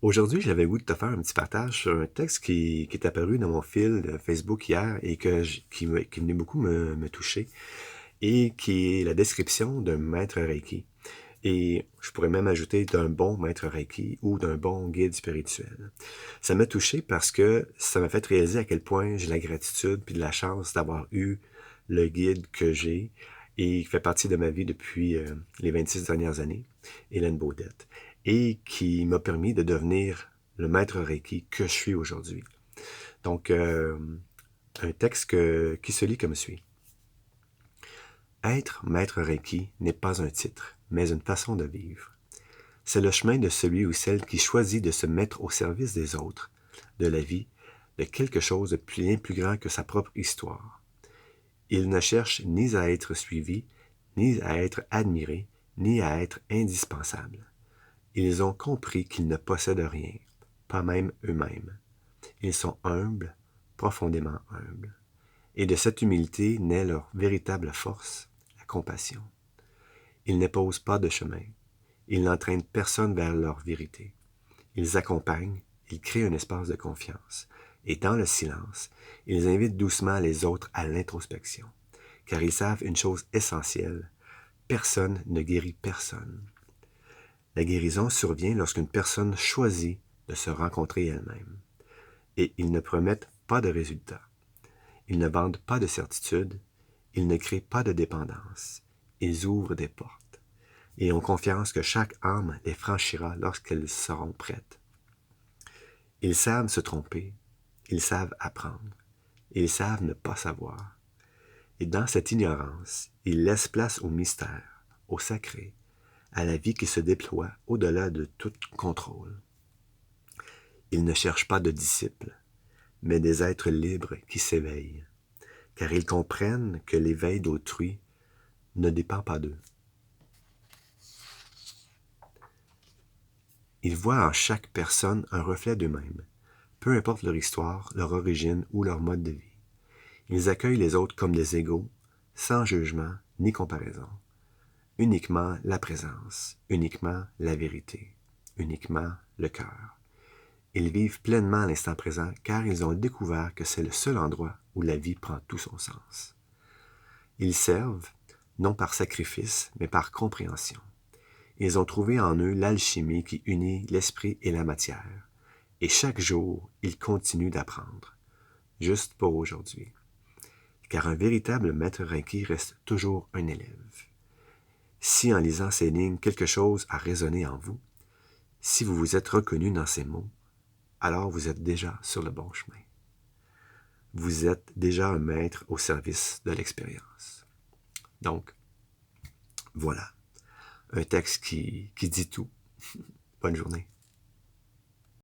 Aujourd'hui, j'avais le goût de te faire un petit partage sur un texte qui est apparu dans mon fil de Facebook hier et qui venait beaucoup me toucher et qui est la description d'un maître Reiki. Et je pourrais même ajouter d'un bon maître Reiki ou d'un bon guide spirituel. Ça m'a touché parce que ça m'a fait réaliser à quel point j'ai la gratitude puis de la chance d'avoir eu le guide que j'ai et qui fait partie de ma vie depuis les 26 dernières années, Hélène Baudette, et qui m'a permis de devenir le maître Reiki que je suis aujourd'hui. Donc, un texte qui se lit comme suit. Être maître Reiki n'est pas un titre, mais une façon de vivre. C'est le chemin de celui ou celle qui choisit de se mettre au service des autres, de la vie, de quelque chose de bien plus grand que sa propre histoire. Il ne cherche ni à être suivi, ni à être admiré, ni à être indispensable. Ils ont compris qu'ils ne possèdent rien, pas même eux-mêmes. Ils sont humbles, profondément humbles. Et de cette humilité naît leur véritable force, la compassion. Ils n'éposent pas de chemin. Ils n'entraînent personne vers leur vérité. Ils accompagnent, ils créent un espace de confiance. Et dans le silence, ils invitent doucement les autres à l'introspection. Car ils savent une chose essentielle, personne ne guérit personne. La guérison survient lorsqu'une personne choisit de se rencontrer elle-même. Et ils ne promettent pas de résultats. Ils ne vendent pas de certitude. Ils ne créent pas de dépendance. Ils ouvrent des portes. Et ont confiance que chaque âme les franchira lorsqu'elles seront prêtes. Ils savent se tromper. Ils savent apprendre. Ils savent ne pas savoir. Et dans cette ignorance, ils laissent place au mystère, au sacré, à la vie qui se déploie au-delà de tout contrôle. Ils ne cherchent pas de disciples, mais des êtres libres qui s'éveillent, car ils comprennent que l'éveil d'autrui ne dépend pas d'eux. Ils voient en chaque personne un reflet d'eux-mêmes, peu importe leur histoire, leur origine ou leur mode de vie. Ils accueillent les autres comme des égaux, sans jugement ni comparaison. Uniquement la présence, uniquement la vérité, uniquement le cœur. Ils vivent pleinement l'instant présent car ils ont découvert que c'est le seul endroit où la vie prend tout son sens. Ils servent, non par sacrifice, mais par compréhension. Ils ont trouvé en eux l'alchimie qui unit l'esprit et la matière. Et chaque jour, ils continuent d'apprendre. Juste pour aujourd'hui. Car un véritable maître Reiki reste toujours un élève. Si en lisant ces lignes, quelque chose a résonné en vous, si vous vous êtes reconnu dans ces mots, alors vous êtes déjà sur le bon chemin. Vous êtes déjà un maître au service de l'expérience. Donc, voilà, un texte qui dit tout. Bonne journée.